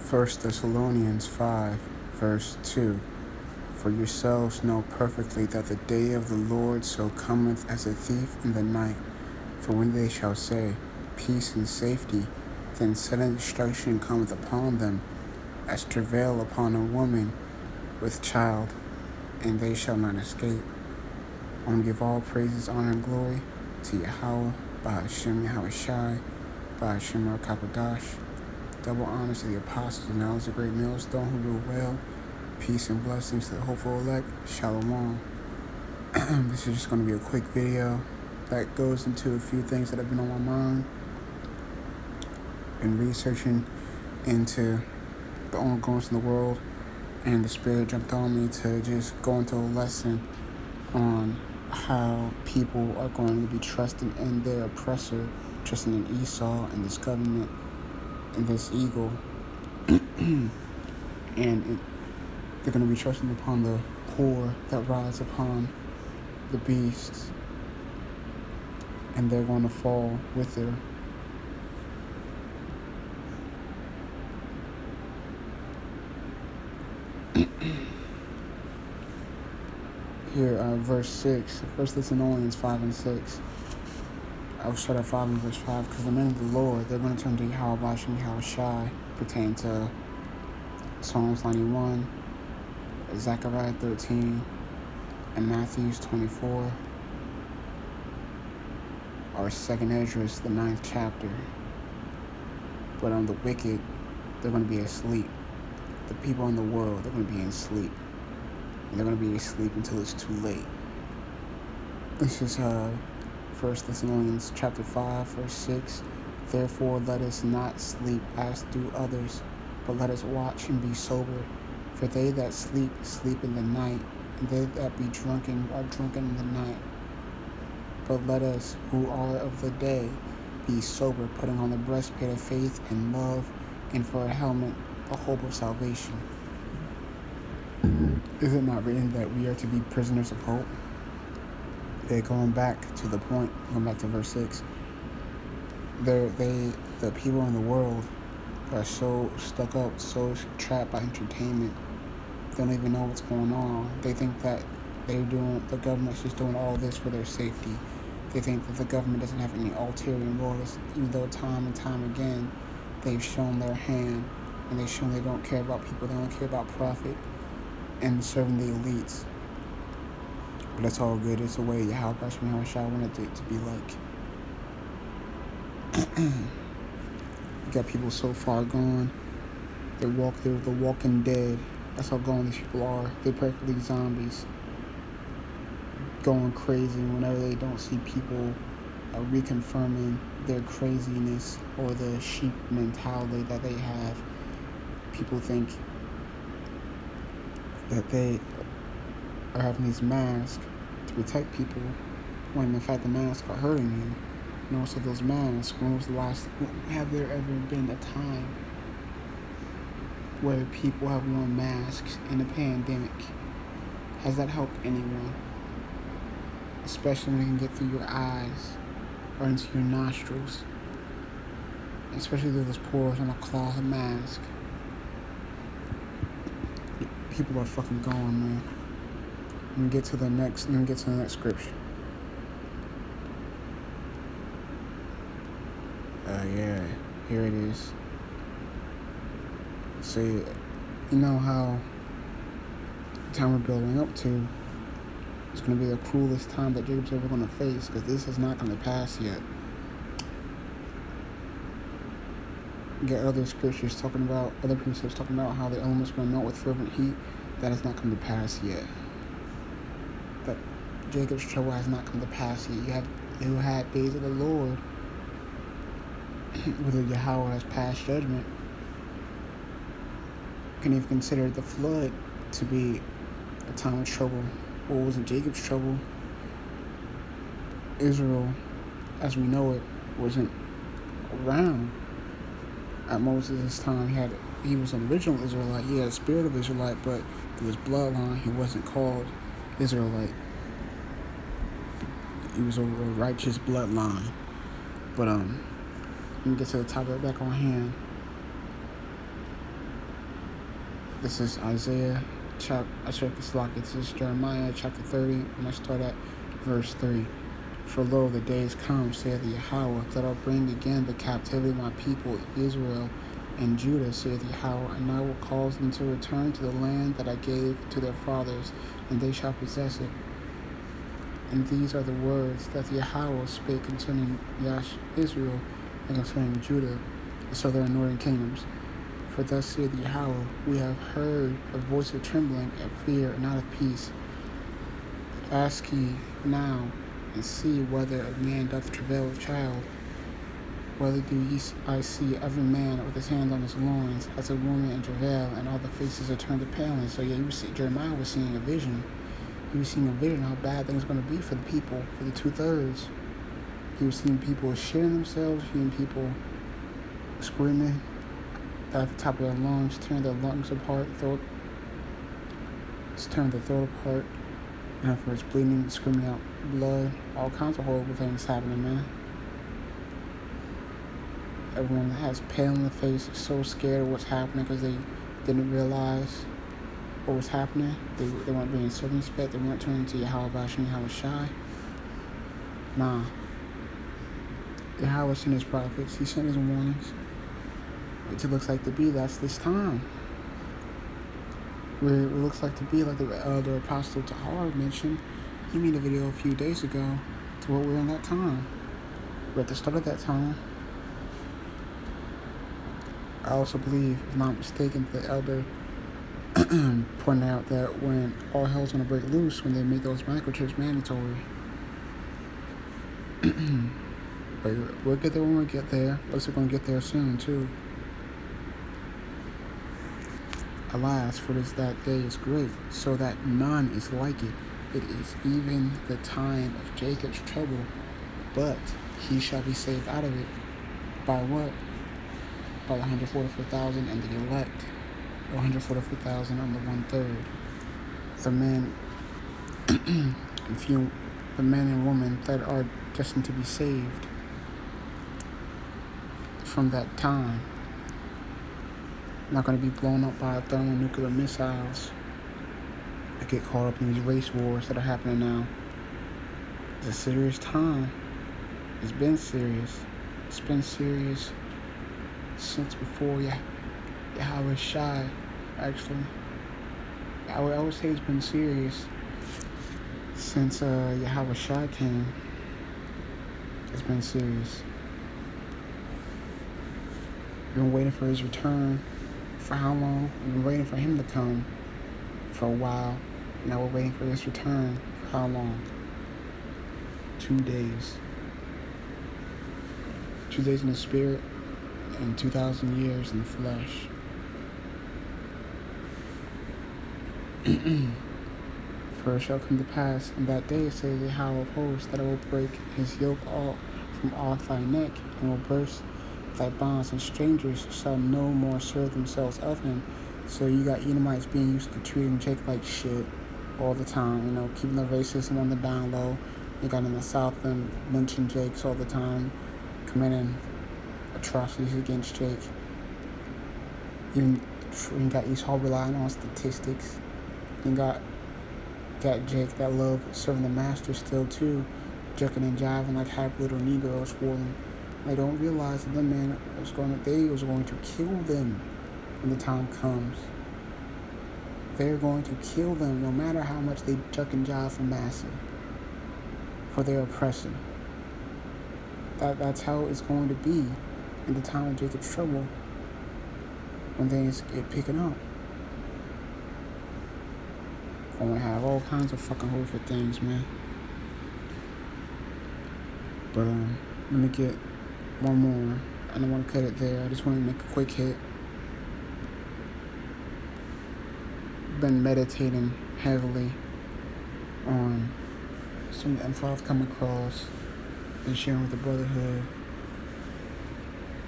First Thessalonians 5, verse 2. For yourselves know perfectly that the day of the Lord so cometh as a thief in the night. For when they shall say, Peace and safety, then sudden destruction cometh upon them, as travail upon a woman with child, and they shall not escape. I want to give all praises, honor, and glory to Yahawashi, bahasham, Yahawashi, bahasham, Kapadash. Double honors to the apostles and elders of great millstone who rule well. Peace and blessings to the hopeful elect. Shalom. This is just going to be a quick video that goes into a few things that have been on my mind and researching into the ongoings in the world, and the Spirit jumped on me to just go into a lesson on how people are going to be trusting in their oppressor, trusting in Esau and this government and this eagle, and they're going to be trusting upon the whore that rides upon the beast, and they're going to fall with her. Here, verse 6, 1 Thessalonians 5 and 6. I'll start at 5 and verse 5. Because the men of the Lord, they're going to turn to Yahawashi and Yahawashi, pertaining to Psalms 91, Zechariah 13, and Matthew 24, or 2nd Esdras, the 9th chapter. But on the wicked, they're going to be asleep. The people in the world, they're going to be in sleep. And they're going to be asleep until it's too late. This is 1 Thessalonians chapter 5, verse 6. Therefore let us not sleep as do others, but let us watch and be sober. For they that sleep, sleep in the night, and they that be drunken are drunken in the night. But let us, who are of the day, be sober, putting on the breastplate of faith and love, and for a helmet, the hope of salvation. Is it not written that we are to be prisoners of hope? Going back to the point, going back to verse 6, the people in the world are so stuck up, so trapped by entertainment, they don't even know what's going on. They think that the government's just doing all this for their safety. They think that the government doesn't have any ulterior motives, even though time and time again they've shown their hand, and they've shown they don't care about people, they don't care about profit and serving the elites. But that's all good. It's a way Yahawashi wanted it to be like. You got people so far gone. They're the walking dead. That's how gone these people are. They're practically zombies, going crazy whenever they don't see people reconfirming their craziness or the sheep mentality that they have. People think that they are having these masks to protect people, when in fact the masks are hurting you. And also those masks, have there ever been a time where people have worn masks in a pandemic? Has that helped anyone? Especially when it can get through your eyes or into your nostrils. Especially through those pores on a cloth mask. People are fucking gone, man. Let me get to the next scripture. Yeah, here it is. So, you know how the time we're building up to is going to be the cruelest time that Jacob's ever going to face, because this is not going to pass yet. You get other precepts talking about how the elements are going to melt with fervent heat. That is not come to pass yet. That Jacob's trouble has not come to pass yet. You had days of the Lord, whether Yahawah has passed judgment. You can even consider the flood to be a time of trouble. What wasn't Jacob's trouble? Israel, as we know it, wasn't around at Moses' time. He was an original Israelite. He had a spirit of Israelite, but through his bloodline, he wasn't called Israelite. He was a righteous bloodline. But let me get to the topic back on hand. This is Isaiah this is Jeremiah chapter 30. I'm going to start at verse 3. For lo, the days come, saith the Yahawah, that I'll bring again the captivity of my people Israel and Judah, saith the Yahawah, and I will cause them to return to the land that I gave to their fathers, and they shall possess it. And these are the words that the Yahawah spake concerning Israel and concerning Judah, the southern and northern kingdoms. For thus saith the Yahawah, we have heard a voice of trembling and fear and not of peace. Ask ye now, and see whether a man doth travail with child. Whether I see every man with his hand on his loins, as a woman in travail, and all the faces are turned to paleness. So Jeremiah was seeing a vision. He was seeing a vision how bad things were going to be for the people, for the 2/3. He was seeing people shitting themselves, seeing people screaming at the top of their lungs, tearing their lungs apart, tearing their throat apart, and afterwards bleeding, screaming out blood, all kinds of horrible things happening, man. Everyone has pale in the face, so scared of what's happening because they didn't realize what was happening. They weren't being circumspect, they weren't turning to Yahawah, bahasham, Yahawashi. Nah. Yahawah sent his prophets, he sent his warnings. Which it looks like to be, that's this time. Where it looks like to be, like the elder apostle Tahar mentioned, he made a video a few days ago to what we're in that time. We're at the start of that time. I also believe, if not mistaken, the elder pointed out that when all hell's gonna break loose, when they make those microchips mandatory. But we'll get there when we get there. Looks like we're gonna get there soon too. Alas, for this that day is great, so that none is like it. It is even the time of Jacob's trouble, but he shall be saved out of it. By what? By the 144,000 and the elect. 144,000 on the 1/3. The men the men and women that are destined to be saved from that time. Not going to be blown up by thermonuclear missiles that get caught up in these race wars that are happening now. It's a serious time. It's been serious. It's been serious since before Yahawashi, actually. I would say it's been serious since Yahawashi came. It's been serious. We've been waiting for his return. For how long? We've been waiting for him to come for a while. Now we're waiting for his return. For how long? 2 days. 2 days in the spirit and 2,000 years in the flesh. For it shall come to pass in that day, says the Yahawah of hosts, that I will break his yoke from off thy neck, and will burst thy bonds, and strangers shall no more serve themselves of him. So you got Edomites being used to treating Jake like shit all the time, keeping the racism on the down low. You got in the South them lynching Jakes all the time, committing atrocities against Jake. You got Esau relying on statistics. You got Jake that love serving the master still too, jucking and jiving like happy little Negroes for them. They don't realize that they was going to kill them when the time comes. They're going to kill them no matter how much they juck and jive for massa, for their oppressor. That's how it's going to be in the time of Jacob's trouble, when things get picking up. Going to have all kinds of fucking horrific things, man. But let me get one more. I don't want to cut it there. I just want to make a quick hit. Been meditating heavily on some of the info I've come across. Been sharing with the brotherhood.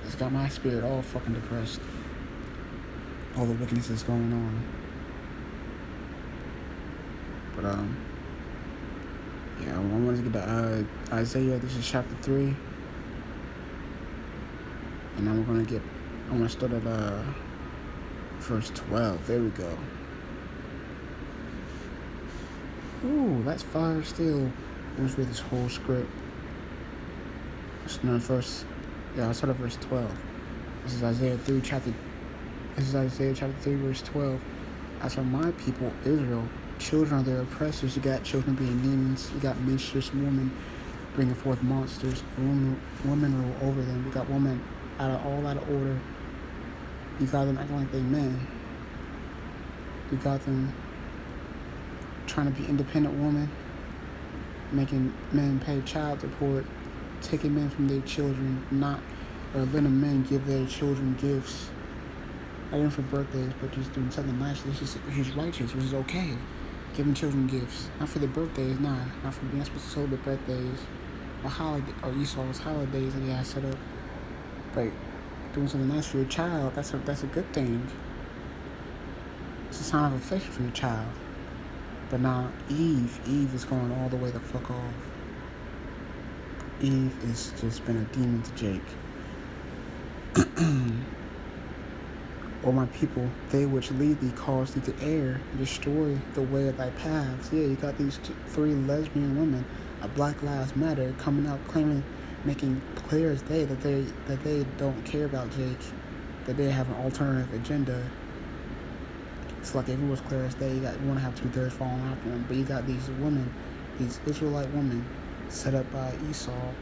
It's got my spirit all fucking depressed. All the wickedness that's going on. But I wanted to get to Isaiah. This is chapter 3. And I'm going to start at verse 12. There we go. Ooh, that's fire still. Let's read this whole script. I'll start at verse 12. This is Isaiah chapter 3, verse 12. As for my people, Israel, children are their oppressors. You got children being demons. You got menstruous women bringing forth monsters. Women rule over them. You got women out of order. You got them acting like they men. You got them trying to be independent women, making men pay child support, taking men from their children, or letting men give their children gifts. Not even for birthdays, but just doing something nice. He's righteous, which is okay. Giving children gifts, not for their birthdays, not for being supposed to celebrate birthdays or Esau's holidays that he has set up. But doing something nice for your child, that's a good thing. It's a sign of affection for your child. But now Eve is going all the way the fuck off. Eve has just been a demon to Jake. O my people, they which lead thee cause thee to err and destroy the way of thy paths. Yeah, you got these 3 lesbian women, a Black Lives Matter, coming out claiming, making clear as day that they don't care about Jake, that they have an alternative agenda. It's like if it was clear as day, you want to have 2/3 falling after them, but you got these women, these Israelite women, set up by Esau,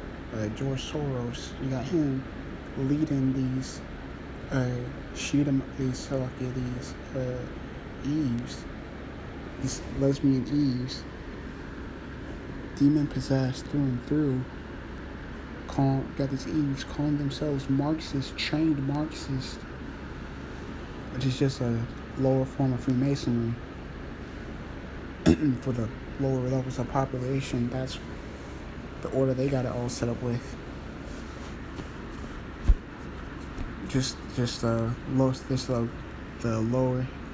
George Soros. You got him leading these Eves, these lesbian Eves, demon possessed through and through. Got these Eves calling themselves Marxists, trained Marxists, which is just a lower form of Freemasonry. For the lower levels of population, that's the order they got it all set up with. The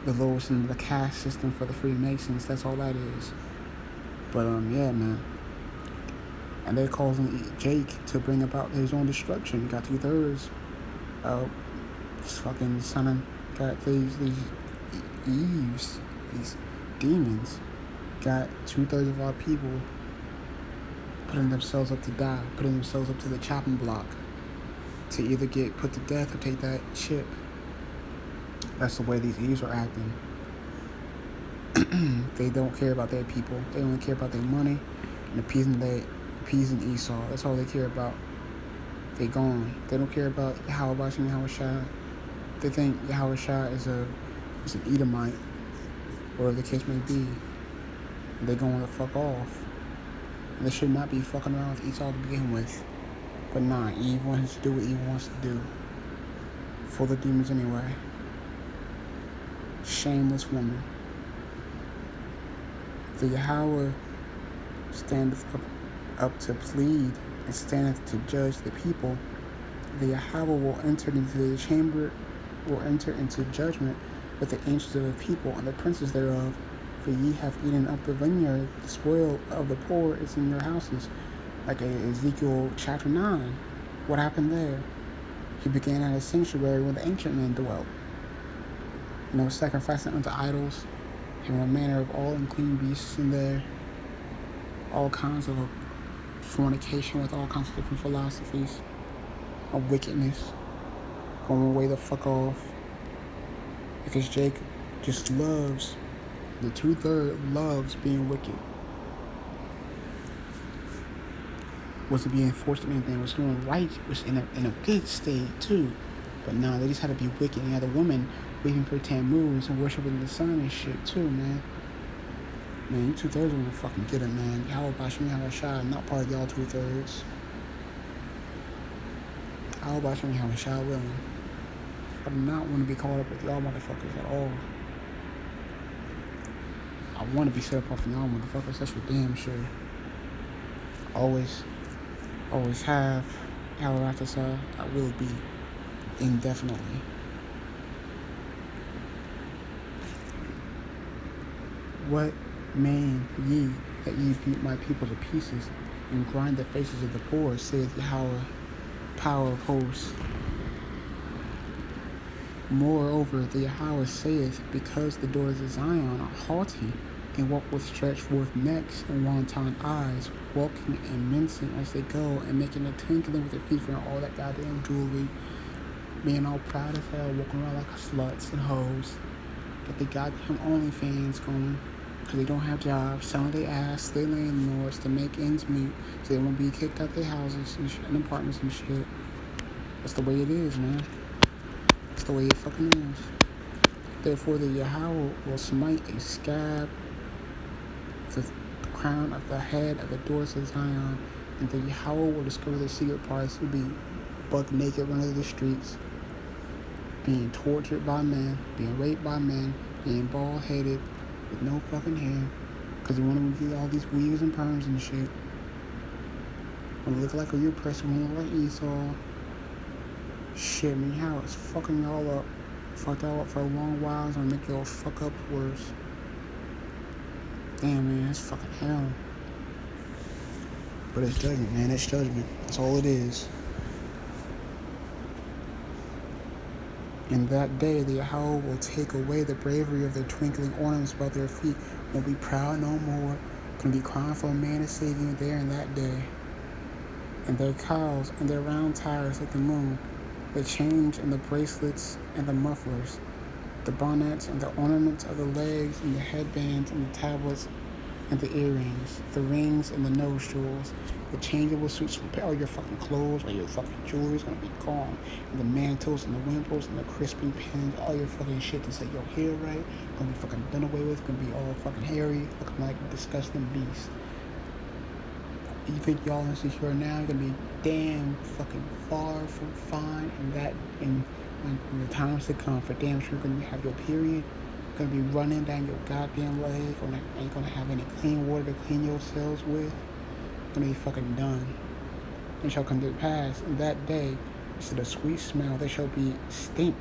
lowest in the caste system for the Freemasons. That's all that is. But yeah, man. And they're causing Jake to bring about his own destruction. You got 2/3 fucking son. Got these Eves, these demons. Got 2/3 of our people putting themselves up to die, putting themselves up to the chopping block to either get put to death or take that chip. That's the way these Eves are acting. They don't care about their people. They only care about their money and appeasing Esau. That's all they care about. They gone. They don't care about Yahawashi and Yahawashi. They think Yahawashi is an Edomite, whatever the case may be. And they going to fuck off. And they should not be fucking around with Esau to begin with. But nah, Eve wants to do what Eve wants to do. For the demons anyway. Shameless woman. The Yahawah standeth up to plead and standeth to judge the people. The Yahawah will enter into judgment with the ancients of the people and the princes thereof. For ye have eaten up the vineyard, the spoil of the poor is in your houses. Like Ezekiel chapter 9. What happened there? He began at a sanctuary where the ancient men dwelt. Sacrificing unto idols, having a manner of all unclean beasts in there, all kinds of fornication with all kinds of different philosophies of wickedness, going way the fuck off. Because Jake just loves, the 2/3 loves being wicked. Wasn't being forced to anything, was doing right, was in a good state too. But now they just had to be wicked. And you had a woman waiting for Tammuz and worshiping the sun and shit too, man. Man, you 2/3 are gonna fucking get it, man. Yahawashi and Yahawashi, not part of y'all 2/3. Yahawashi and Yahawashi willing. I do not want to be caught up with y'all motherfuckers at all. I want to be set up off of y'all motherfuckers, that's for damn sure. Always have. Yahawashi, I will be. Indefinitely. What mean ye that ye beat my people to pieces and grind the faces of the poor, saith Yahweh, power of hosts. Moreover, the Yahawashi saith, because the doors of Zion are haughty, and walk with stretched forth necks and wanton eyes, walking and mincing as they go, and making a twinkling with their feet for all that goddamn jewelry, being all proud as hell, walking around like sluts and hoes. But they got him OnlyFans going, because they don't have jobs, selling their ass to their landlords to make ends meet, so they won't be kicked out their houses and apartments and shit. That's the way it is, man. That's the way it fucking is. Therefore, the Yahawah will smite a scab the crown of the head of the doors of Zion, and the Yahawah will discover the secret parts. Will be buck naked running the streets, being tortured by men, being raped by men, being bald headed with no fucking hair, because you want to get all these weaves and perms and shit. Want to look like a real person, want to look like Esau. Shit, man, how it's fucking y'all up. Fucked y'all up for a long while, it's gonna make y'all fuck up worse. Damn, man, it's fucking hell. But it's judgment, man, it's judgment. That's all it is. In that day, the Yahawah will take away the bravery of their twinkling ornaments about their feet. Won't be proud no more. Gonna be crying for a man to save you there in that day. And their cows and their round tires like the moon, the chains and the bracelets and the mufflers, the bonnets and the ornaments of the legs and the headbands and the tablets and the earrings, the rings and the nose jewels, the changeable suits, all your fucking clothes, all your fucking jewelry is gonna be gone, and the mantles and the wimples and the crisping pins, all your fucking shit to set your hair right, gonna be fucking done away with, gonna be all fucking hairy, looking like a disgusting beast. You think y'all insecure now, you're gonna be damn fucking far from fine, and that in the times to come, for damn sure you're gonna have your period, gonna be running down your goddamn leg, ain't gonna have any clean water to clean yourselves with, gonna be fucking done. It shall come to pass in that day, instead of sweet smell, there shall be stink.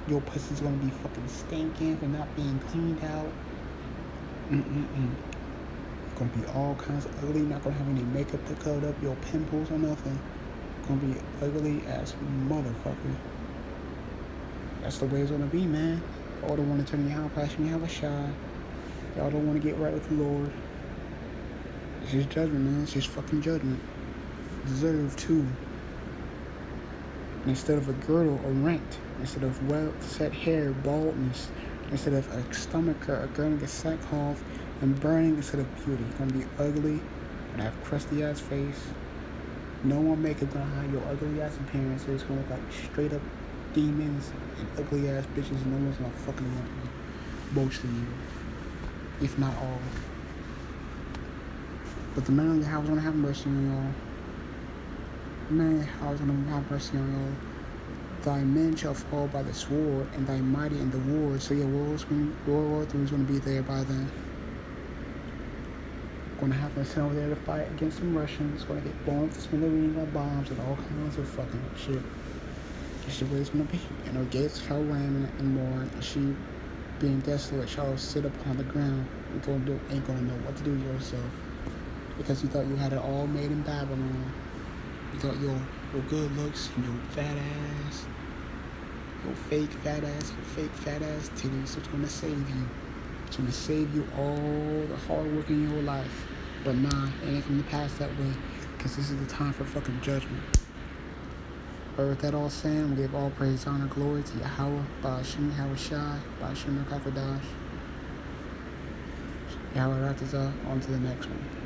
Your pussy's gonna be fucking stinking for not being cleaned out. Gonna be all kinds of ugly, not gonna have any makeup to cover up your pimples or nothing. Gonna be ugly as motherfucker. That's the way it's gonna be, man. Y'all don't want to turn your house past you, Yahawashi. Y'all don't want to get right with the Lord. It's just judgment, man. It's just fucking judgment. Deserved too. And instead of a girdle, a rent. Instead of well-set hair, baldness. Instead of a stomacher, a girding of sackcloth and burning instead of beauty. You're gonna be ugly, gonna have crusty ass face. No more makeup gonna hide your ugly ass appearance. It's gonna look like straight up demons and ugly ass bitches, and no one's gonna fucking want you. Most of you, if not all. But the man of Yahawah is gonna have mercy on y'all. The man of Yahawah is gonna have mercy on y'all. Thy men shall fall by the sword, and thy mighty in the war. So your World War III is gonna be there by then. Gonna have to send over there to fight against some Russians. Gonna get blown up to smithereens by bombs and all kinds of fucking shit. That's the way it's gonna be. And her gates shall ram and more, and she, being desolate, shall sit upon the ground. Ain't gonna know what to do with yourself, because you thought you had it all made in Babylon. You thought your good looks and your fat ass, your fake fat ass titties was gonna save you. It's gonna save you all the hard work in your life. But nah, it ain't gonna pass that way, because this is the time for fucking judgment. But with that all said, I'm gonna give all praise, honor, glory to Yahawah, bahasham, Yahawashi, bahasham, Kakadash, Yahweh Ratazah. On to the next one.